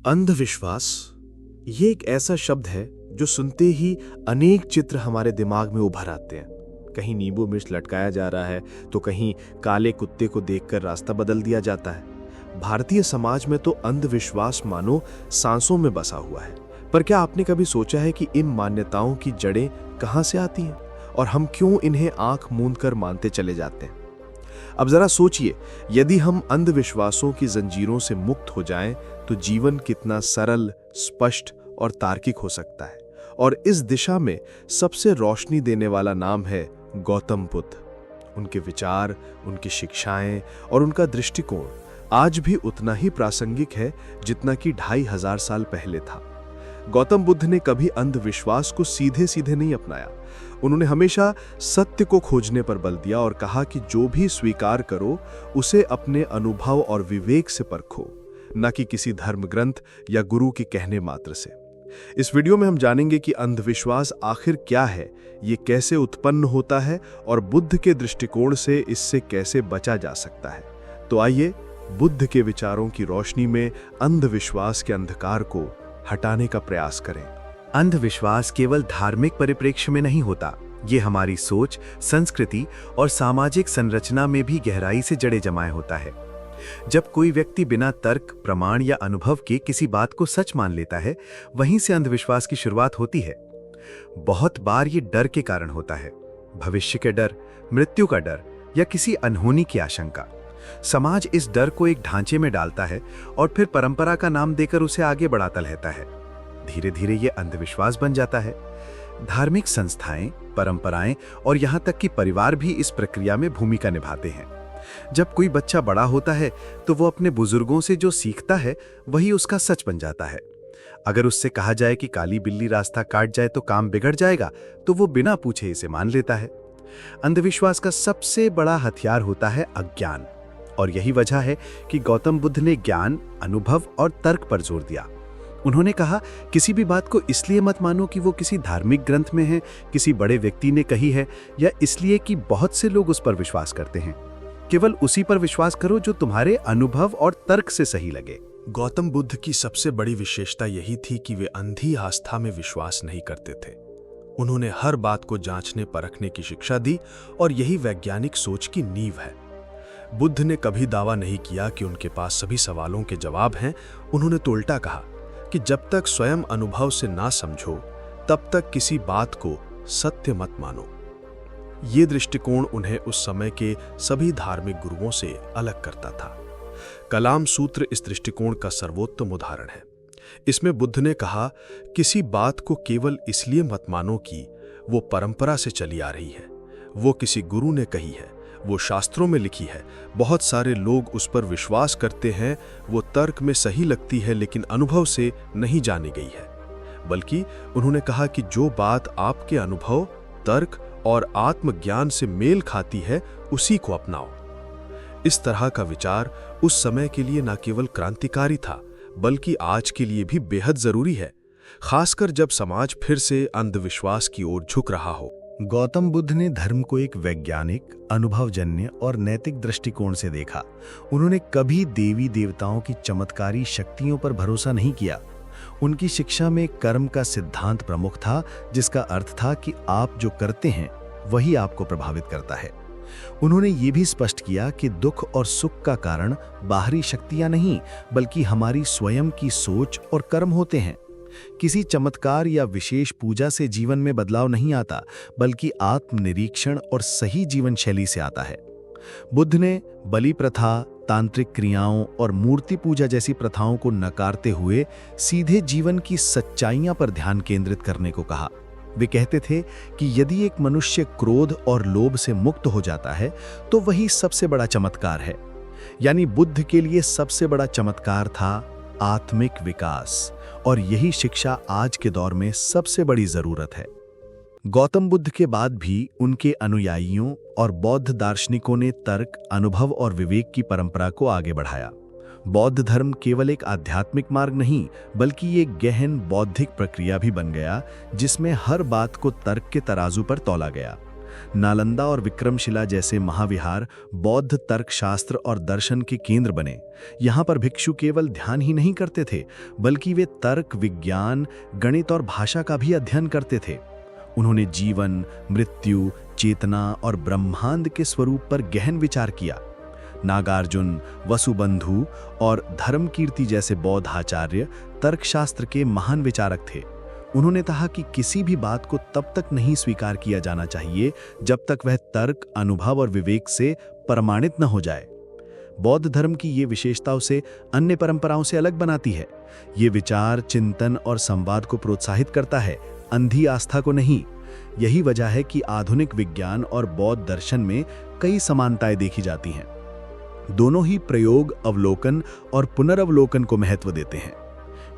अंधविश्वास ये एक ऐसा शब्द है जो सुनते ही अनेक चित्र हमारे दिमाग में उभर आते हैं। कहीं नींबू मिर्च लटकाया जा रहा है तो कहीं काले कुत्ते को देखकर रास्ता बदल दिया जाता है। भारतीय समाज में तो अंधविश्वास मानो सांसों में बसा हुआ है। पर क्या आपने कभी सोचा है कि इन मान्यताओं की जड़ें कहां से आती हैं और हम क्यों इन्हें आंख मूंद कर मानते चले जाते हैं? अब जरा सोचिए, यदि हम अंधविश्वासों की जंजीरों से मुक्त हो जाएं तो जीवन कितना सरल, स्पष्ट और तार्किक हो सकता है। और इस दिशा में सबसे रोशनी देने वाला नाम है गौतम बुद्ध। उनके विचार, उनकी शिक्षाएं और उनका दृष्टिकोण आज भी उतना ही प्रासंगिक है जितना कि 2500 साल पहले था। गौतम बुद्ध ने कभी अंधविश्वास को सीधे सीधे नहीं अपनाया। उन्होंने हमेशा सत्य को खोजने पर बल दिया और कहा कि जो भी स्वीकार करो उसे अपने अनुभव और विवेक से परखो, न कि किसी धर्म ग्रंथ या गुरु के कहने मात्र से। इस वीडियो में हम जानेंगे कि अंधविश्वास आखिर क्या है, ये कैसे उत्पन्न होता है और बुद्ध के दृष्टिकोण से इससे कैसे बचा जा सकता है। तो आइए बुद्ध के विचारों की रोशनी में अंधविश्वास के अंधकार को हटाने का प्रयास करें। अंधविश्वास केवल धार्मिक परिप्रेक्ष्य में नहीं होता, ये हमारी सोच, संस्कृति और सामाजिक संरचना में भी गहराई से जड़े जमाए होता है। जब कोई व्यक्ति बिना तर्क, प्रमाण या अनुभव के किसी बात को सच मान लेता है, वहीं से अंधविश्वास की शुरुआत होती है। बहुत बार ये डर के कारण होता है, भविष्य के डर, मृत्यु का डर या किसी अनहोनी की आशंका। समाज इस डर को एक ढांचे में डालता है और फिर परंपरा का नाम देकर उसे आगे बढ़ाता रहता है। धीरे धीरे ये अंधविश्वास बन जाता है। धार्मिक संस्थाएं, परंपराएं और यहाँ तक कि परिवार भी इस प्रक्रिया में भूमिका निभाते हैं। जब कोई बच्चा बड़ा होता है तो वो अपने बुजुर्गों से जो सीखता है वही उसका सच बन जाता है। अगर उससे कहा जाए कि काली बिल्ली रास्ता काट जाए तो काम बिगड़ जाएगा, तो वो बिना पूछे इसे मान लेता है। अंधविश्वास का सबसे बड़ा हथियार होता है अज्ञान, और यही वजह है कि गौतम बुद्ध ने ज्ञान, अनुभव और तर्क पर जोर दिया। उन्होंने कहा, किसी भी बात को इसलिए मत मानो कि वो किसी धार्मिक ग्रंथ में है, किसी बड़े व्यक्ति ने कही है, या इसलिए कि बहुत से लोग उस पर विश्वास करते हैं। केवल उसी पर विश्वास करो जो तुम्हारे अनुभव और तर्क से सही लगे। गौतम बुद्ध की सबसे बड़ी विशेषता यही थी कि वे अंधी आस्था में विश्वास नहीं करते थे। उन्होंने हर बात को जांचने परखने की शिक्षा दी और यही वैज्ञानिक सोच की नींव है। बुद्ध ने कभी दावा नहीं किया कि उनके पास सभी सवालों के जवाब हैं। उन्होंने तो उल्टा कहा कि जब तक स्वयं अनुभव से ना समझो तब तक किसी बात को सत्य मत मानो। ये दृष्टिकोण उन्हें उस समय के सभी धार्मिक गुरुओं से अलग करता था। कलाम सूत्र इस दृष्टिकोण का सर्वोत्तम उदाहरण है। इसमें बुद्ध ने कहा, किसी बात को केवल इसलिए मत मानो कि वो परंपरा से चली आ रही है, वो किसी गुरु ने कही है, वो शास्त्रों में लिखी है, बहुत सारे लोग उस पर विश्वास करते हैं, वो तर्क में सही लगती है लेकिन अनुभव से नहीं जानी गई है। बल्कि उन्होंने कहा कि जो बात आपके अनुभव, तर्क और आत्मज्ञान से मेल खाती है उसी को अपनाओ। इस तरह का विचार उस समय के लिए न केवल क्रांतिकारी था बल्कि आज के लिए भी बेहद जरूरी है, खासकर जब समाज फिर से अंधविश्वास की ओर झुक रहा हो। गौतम बुद्ध ने धर्म को एक वैज्ञानिक, अनुभवजन्य और नैतिक दृष्टिकोण से देखा। उन्होंने कभी देवी देवताओं की चमत्कारी शक्तियों पर भरोसा नहीं किया। उनकी शिक्षा में कर्म का सिद्धांत प्रमुख था, जिसका अर्थ था कि आप जो करते हैं वही आपको प्रभावित करता है। उन्होंने ये भी स्पष्ट किया कि दुख और सुख का कारण बाहरी शक्तियां नहीं बल्कि हमारी स्वयं की सोच और कर्म होते हैं। किसी चमत्कार या विशेष पूजा से जीवन में बदलाव नहीं आता, बल्कि आत्मनिरीक्षण और सही जीवन शैली से आता है। बुद्ध ने बलि प्रथा, तांत्रिक क्रियाओं और मूर्ति पूजा जैसी प्रथाओं को नकारते हुए सीधे जीवन की सच्चाइयां पर ध्यान केंद्रित करने को कहा। वे कहते थे कि यदि एक मनुष्य क्रोध और लोभ से मुक्त हो जाता है तो वही सबसे बड़ा चमत्कार है। यानी बुद्ध के लिए सबसे बड़ा चमत्कार था आत्मिक विकास, और यही शिक्षा आज के दौर में सबसे बड़ी जरूरत है। गौतम बुद्ध के बाद भी उनके अनुयायियों और बौद्ध दार्शनिकों ने तर्क, अनुभव और विवेक की परंपरा को आगे बढ़ाया। बौद्ध धर्म केवल एक आध्यात्मिक मार्ग नहीं बल्कि एक गहन बौद्धिक प्रक्रिया भी बन गया, जिसमें हर बात को तर्क के तराजू पर तौला गया। नालंदा और विक्रमशिला जैसे महाविहार बौद्ध तर्कशास्त्र और दर्शन के केंद्र बने। यहाँ पर भिक्षु केवल ध्यान ही नहीं करते थे, बल्कि वे तर्क, विज्ञान, गणित और भाषा का भी अध्ययन करते थे। उन्होंने जीवन, मृत्यु, चेतना और ब्रह्मांड के स्वरूप पर गहन विचार किया। नागार्जुन, वसुबंधु और धर्मकीर्ति जैसे बौद्ध आचार्य तर्कशास्त्र के महान विचारक थे। उन्होंने कहा कि किसी भी बात को तब तक नहीं स्वीकार किया जाना चाहिए जब तक वह तर्क, अनुभव और विवेक से प्रमाणित न हो जाए। बौद्ध धर्म की ये विशेषता उसे अन्य परंपराओं से अलग बनाती है। ये विचार, चिंतन और संवाद को प्रोत्साहित करता है, अंधी आस्था को नहीं। यही वजह है कि आधुनिक विज्ञान और बौद्ध दर्शन में कई समानताएं देखी जाती हैं। दोनों ही प्रयोग, अवलोकन और पुनर्वलोकन को महत्व देते हैं।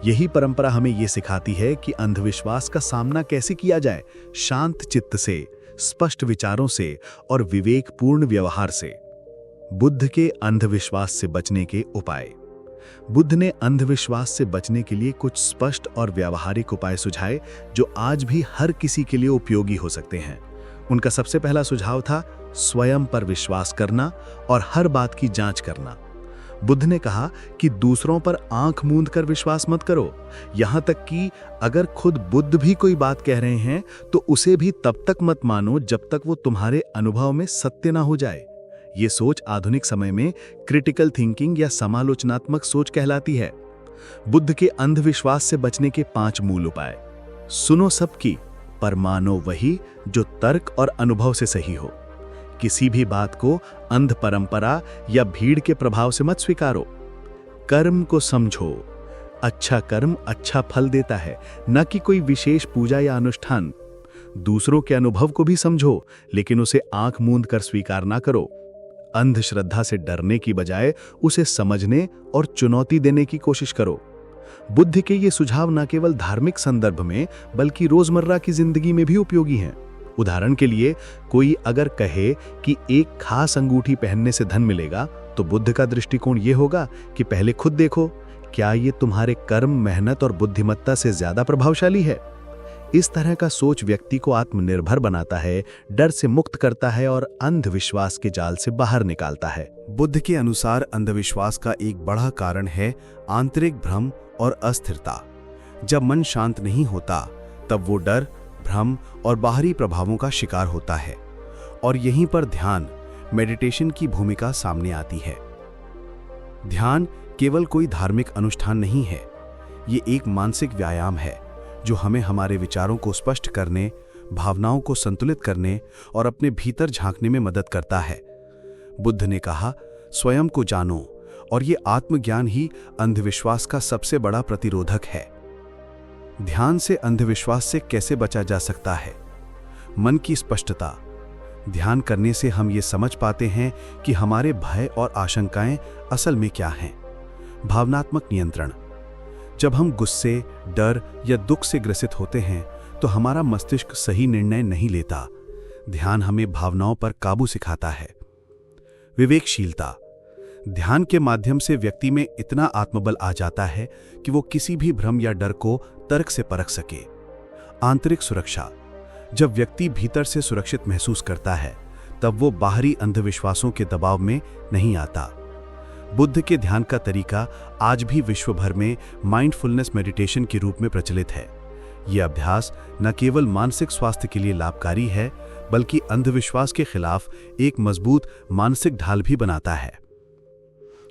यही परंपरा हमें यह सिखाती है कि अंधविश्वास का सामना कैसे किया जाए, शांत चित्त से, स्पष्ट विचारों से और विवेकपूर्ण व्यवहार से। बुद्ध के अंधविश्वास से बचने के उपाय। बुद्ध ने अंधविश्वास से बचने के लिए कुछ स्पष्ट और व्यावहारिक उपाय सुझाए जो आज भी हर किसी के लिए उपयोगी हो सकते हैं। उनका सबसे पहला सुझाव था स्वयं पर विश्वास करना और हर बात की जांच करना। बुद्ध ने कहा कि दूसरों पर आंख मूंद कर विश्वास मत करो, यहां तक कि अगर खुद बुद्ध भी कोई बात कह रहे हैं तो उसे भी तब तक मत मानो जब तक वो तुम्हारे अनुभव में सत्य ना हो जाए। ये सोच आधुनिक समय में क्रिटिकल थिंकिंग या समालोचनात्मक सोच कहलाती है। बुद्ध के अंधविश्वास से बचने के 5 मूल उपाय। सुनो सबकी, पर मानो वही जो तर्क और अनुभव से सही हो। किसी भी बात को अंध परंपरा या भीड़ के प्रभाव से मत स्वीकारो। कर्म को समझो, अच्छा कर्म अच्छा फल देता है, न कि कोई विशेष पूजा या अनुष्ठान। दूसरों के अनुभव को भी समझो, लेकिन उसे आंख मूंद कर स्वीकार ना करो। अंधश्रद्धा से डरने की बजाय उसे समझने और चुनौती देने की कोशिश करो। बुद्ध के ये सुझाव न केवल धार्मिक संदर्भ में बल्कि रोजमर्रा की जिंदगी में भी उपयोगी हैं। उदाहरण के लिए, कोई अगर कहे कि एक खास अंगूठी पहनने से धन मिलेगा, तो बुद्ध का दृष्टिकोण यह होगा कि पहले खुद देखो, क्या ये तुम्हारे कर्म, मेहनत और बुद्धिमत्ता से ज्यादा प्रभावशाली है। इस तरह का सोच व्यक्ति को आत्मनिर्भर बनाता है, डर से मुक्त करता है और अंधविश्वास के जाल से बाहर निकालता है। बुद्ध के अनुसार अंधविश्वास का एक बड़ा कारण है आंतरिक भ्रम और अस्थिरता। जब मन शांत नहीं होता, तब वो डर, भ्रम और बाहरी प्रभावों का शिकार होता है, और यहीं पर ध्यान, मेडिटेशन की भूमिका सामने आती है। ध्यान केवल कोई धार्मिक अनुष्ठान नहीं है, ये एक मानसिक व्यायाम है जो हमें हमारे विचारों को स्पष्ट करने, भावनाओं को संतुलित करने और अपने भीतर झांकने में मदद करता है। बुद्ध ने कहा, स्वयं को जानो, और ये आत्मज्ञान ही अंधविश्वास का सबसे बड़ा प्रतिरोधक है। ध्यान से अंधविश्वास से कैसे बचा जा सकता है? मन की स्पष्टता। ध्यान करने से हम ये समझ पाते हैं कि हमारे भय और आशंकाएं असल में क्या हैं। भावनात्मक नियंत्रण। जब हम गुस्से, डर या दुख से ग्रसित होते हैं तो हमारा मस्तिष्क सही निर्णय नहीं लेता। ध्यान हमें भावनाओं पर काबू सिखाता है। विवेकशीलता। ध्यान के माध्यम से व्यक्ति में इतना आत्मबल आ जाता है कि वो किसी भी भ्रम या डर को तर्क से परख सके। आंतरिक सुरक्षा। जब व्यक्ति भीतर से सुरक्षित महसूस करता है, तब वो बाहरी अंधविश्वासों के दबाव में नहीं आता। बुद्ध के ध्यान का तरीका आज भी विश्व भर में माइंडफुलनेस मेडिटेशन के रूप में प्रचलित है। यह अभ्यास न केवल मानसिक स्वास्थ्य के लिए लाभकारी है, बल्कि अंधविश्वास के खिलाफ एक मजबूत मानसिक ढाल भी बनाता है।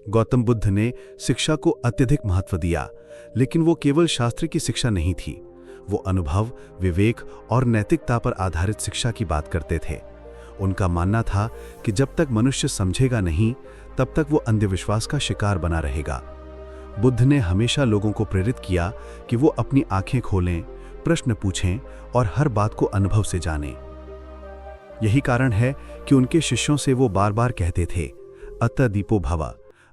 गौतम बुद्ध ने शिक्षा को अत्यधिक महत्व दिया, लेकिन वो केवल शास्त्र की शिक्षा नहीं थी। वो अनुभव, विवेक और नैतिकता पर आधारित शिक्षा की बात करते थे। उनका मानना था कि जब तक मनुष्य समझेगा नहीं, तब तक वो अंधविश्वास का शिकार बना रहेगा। बुद्ध ने हमेशा लोगों को प्रेरित किया कि वो अपनी आंखें खोलें, प्रश्न पूछें और हर बात को अनुभव से जानें। यही कारण है कि उनके शिष्यों से वो बार बार कहते थे, अतः दीपो भव,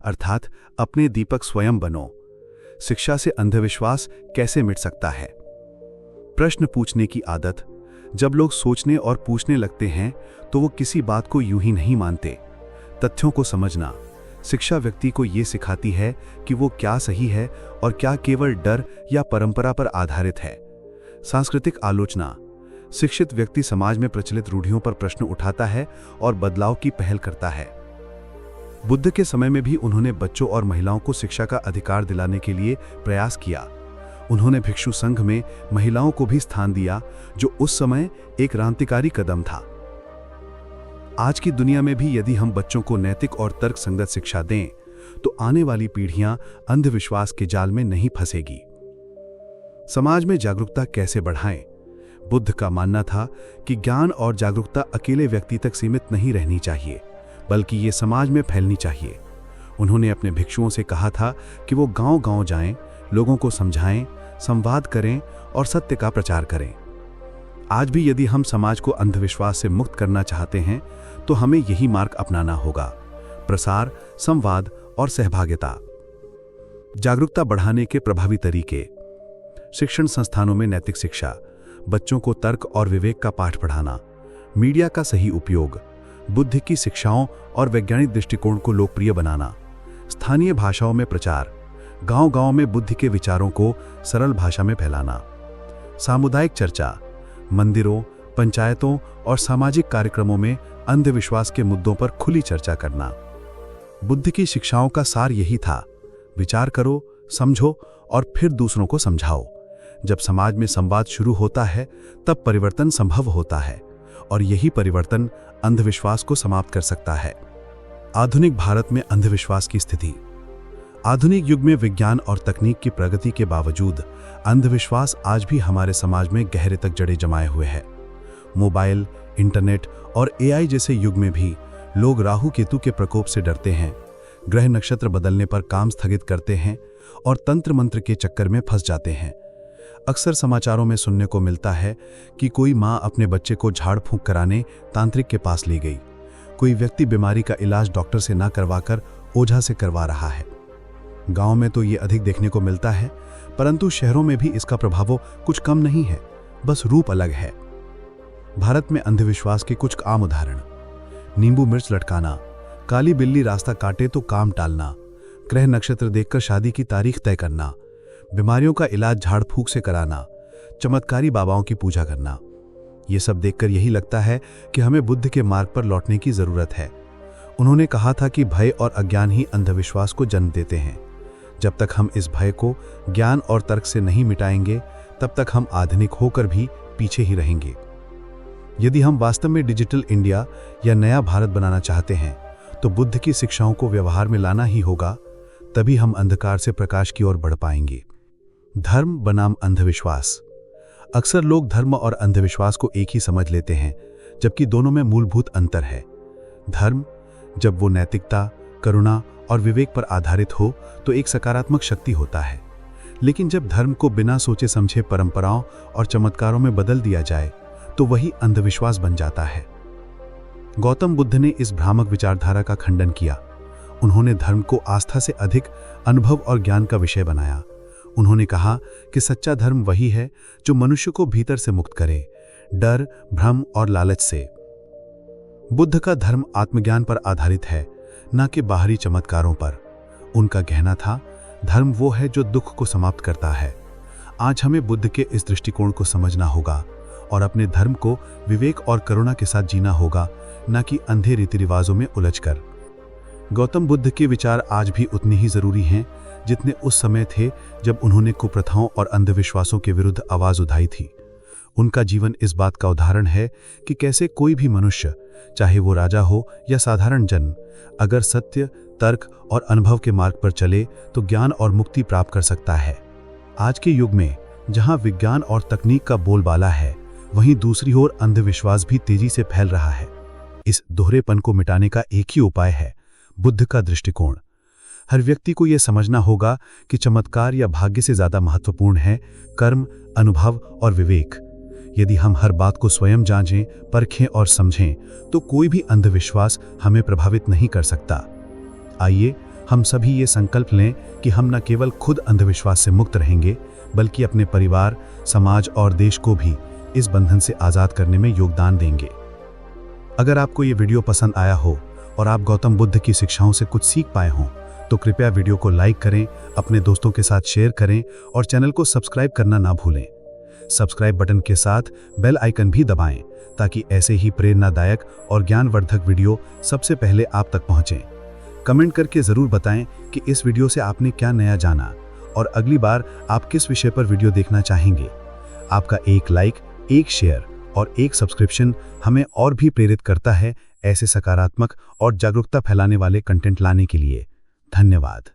अर्थात अपने दीपक स्वयं बनो। शिक्षा से अंधविश्वास कैसे मिट सकता है? प्रश्न पूछने की आदत। जब लोग सोचने और पूछने लगते हैं तो वो किसी बात को यूं ही नहीं मानते। तथ्यों को समझना। शिक्षा व्यक्ति को ये सिखाती है कि वो क्या सही है और क्या केवल डर या परंपरा पर आधारित है। सांस्कृतिक आलोचना। शिक्षित व्यक्ति समाज में प्रचलित रूढ़ियों पर प्रश्न उठाता है और बदलाव की पहल करता है। बुद्ध के समय में भी उन्होंने बच्चों और महिलाओं को शिक्षा का अधिकार दिलाने के लिए प्रयास किया। उन्होंने भिक्षु संघ में महिलाओं को भी स्थान दिया, जो उस समय एक क्रांतिकारी कदम था। आज की दुनिया में भी यदि हम बच्चों को नैतिक और तर्कसंगत शिक्षा दें, तो आने वाली पीढ़ियां अंधविश्वास के जाल में नहीं फंसेगी। समाज में जागरूकता कैसे बढ़ाएं? बुद्ध का मानना था कि ज्ञान और जागरूकता अकेले व्यक्ति तक सीमित नहीं रहनी चाहिए, बल्कि ये समाज में फैलनी चाहिए। उन्होंने अपने भिक्षुओं से कहा था कि वो गांव-गांव जाएं, लोगों को समझाएं, संवाद करें और सत्य का प्रचार करें। आज भी यदि हम समाज को अंधविश्वास से मुक्त करना चाहते हैं, तो हमें यही मार्ग अपनाना होगा: प्रसार, संवाद और सहभागिता। जागरूकता बढ़ाने के प्रभावी तरीके: शिक्षण संस्थानों में नैतिक शिक्षा, बच्चों को तर्क और विवेक का पाठ पढ़ाना, मीडिया का सही उपयोग, बुद्ध की शिक्षाओं और वैज्ञानिक दृष्टिकोण को लोकप्रिय बनाना, स्थानीय भाषाओं में प्रचार, गांव-गांव में बुद्ध के विचारों को सरल भाषा में फैलाना, सामुदायिक चर्चा, मंदिरों, पंचायतों और सामाजिक कार्यक्रमों में अंधविश्वास के मुद्दों पर खुली चर्चा करना। बुद्ध की शिक्षाओं का सार यही था: विचार करो, समझो और फिर दूसरों को समझाओ। जब समाज में संवाद शुरू होता है, तब परिवर्तन संभव होता है, और यही परिवर्तन अंधविश्वास को समाप्त कर सकता है। आधुनिक भारत में अंधविश्वास की स्थिति। आधुनिक युग में विज्ञान और तकनीक की प्रगति के बावजूद अंधविश्वास आज भी हमारे समाज में गहरे तक जड़े जमाए हुए है। मोबाइल, इंटरनेट और एआई जैसे युग में भी लोग राहु केतु के प्रकोप से डरते हैं, ग्रह नक्षत्र बदलने पर काम स्थगित करते हैं और तंत्र मंत्र के चक्कर में फंस जाते हैं। अक्सर समाचारों में सुनने को मिलता है कि कोई माँ अपने बच्चे को झाड़ फूंक कराने तांत्रिक के पास ले गई, कोई व्यक्ति बीमारी का इलाज डॉक्टर से ना करवाकर ओझा से करवा रहा है। गांव में तो ये अधिक देखने को मिलता है, परंतु शहरों में भी इसका प्रभाव कुछ कम नहीं है, बस रूप अलग है। भारत में अंधविश्वास के कुछ आम उदाहरण: नींबू मिर्च लटकाना, काली बिल्ली रास्ता काटे तो काम टालना, ग्रह नक्षत्र देखकर शादी की तारीख तय करना, बीमारियों का इलाज झाड़ फूंक से कराना, चमत्कारी बाबाओं की पूजा करना। ये सब देखकर यही लगता है कि हमें बुद्ध के मार्ग पर लौटने की जरूरत है। उन्होंने कहा था कि भय और अज्ञान ही अंधविश्वास को जन्म देते हैं। जब तक हम इस भय को ज्ञान और तर्क से नहीं मिटाएंगे, तब तक हम आधुनिक होकर भी पीछे ही रहेंगे। यदि हम वास्तव में डिजिटल इंडिया या नया भारत बनाना चाहते हैं, तो बुद्ध की शिक्षाओं को व्यवहार में लाना ही होगा। तभी हम अंधकार से प्रकाश की ओर बढ़ पाएंगे। धर्म बनाम अंधविश्वास। अक्सर लोग धर्म और अंधविश्वास को एक ही समझ लेते हैं, जबकि दोनों में मूलभूत अंतर है। धर्म, जब वो नैतिकता, करुणा और विवेक पर आधारित हो, तो एक सकारात्मक शक्ति होता है। लेकिन जब धर्म को बिना सोचे समझे परंपराओं और चमत्कारों में बदल दिया जाए, तो वही अंधविश्वास बन जाता है। गौतम बुद्ध ने इस भ्रामक विचारधारा का खंडन किया। उन्होंने धर्म को आस्था से अधिक अनुभव और ज्ञान का विषय बनाया। उन्होंने कहा कि सच्चा धर्म वही है जो मनुष्य को भीतर से मुक्त करे, डर, भ्रम और लालच से। बुद्ध का धर्म आत्मज्ञान पर आधारित है, न कि बाहरी चमत्कारों पर। उनका कहना था, धर्म वो है जो दुख को समाप्त करता है। आज हमें बुद्ध के इस दृष्टिकोण को समझना होगा और अपने धर्म को विवेक और करुणा के साथ जीना होगा, न कि अंधे रीति रिवाजों में उलझकर। गौतम बुद्ध के विचार आज भी उतने ही जरूरी हैं जितने उस समय थे जब उन्होंने कुप्रथाओं और अंधविश्वासों के विरुद्ध आवाज उठाई थी। उनका जीवन इस बात का उदाहरण है कि कैसे कोई भी मनुष्य, चाहे वो राजा हो या साधारण जन, अगर सत्य, तर्क और अनुभव के मार्ग पर चले तो ज्ञान और मुक्ति प्राप्त कर सकता है। आज के युग में जहां विज्ञान और तकनीक का बोलबाला है, वहीं दूसरी ओर अंधविश्वास भी तेजी से फैल रहा है। इस दोहरेपन को मिटाने का एक ही उपाय है, बुद्ध का दृष्टिकोण। हर व्यक्ति को यह समझना होगा कि चमत्कार या भाग्य से ज्यादा महत्वपूर्ण है कर्म, अनुभव और विवेक। यदि हम हर बात को स्वयं जांचें, परखें और समझें, तो कोई भी अंधविश्वास हमें प्रभावित नहीं कर सकता। आइए हम सभी ये संकल्प लें कि हम न केवल खुद अंधविश्वास से मुक्त रहेंगे, बल्कि अपने परिवार, समाज और देश को भी इस बंधन से आजाद करने में योगदान देंगे। अगर आपको ये वीडियो पसंद आया हो और आप गौतम बुद्ध की शिक्षाओं से कुछ सीख पाए हों, तो कृपया वीडियो को लाइक करें, अपने दोस्तों के साथ शेयर करें और चैनल को सब्सक्राइब करना ना भूलें। सब्सक्राइब बटन के साथ बेल आइकन भी दबाएं ताकि ऐसे ही प्रेरणादायक और ज्ञानवर्धक वीडियो सबसे पहले आप तक पहुंचें। कमेंट करके ज़रूर बताएं कि इस वीडियो से आपने क्या नया जाना और अगली बार आप किस विषय पर वीडियो देखना चाहेंगे। आपका एक लाइक, एक शेयर और एक सब्सक्रिप्शन हमें और भी प्रेरित करता है ऐसे सकारात्मक और जागरूकता फैलाने वाले कंटेंट लाने के लिए। धन्यवाद।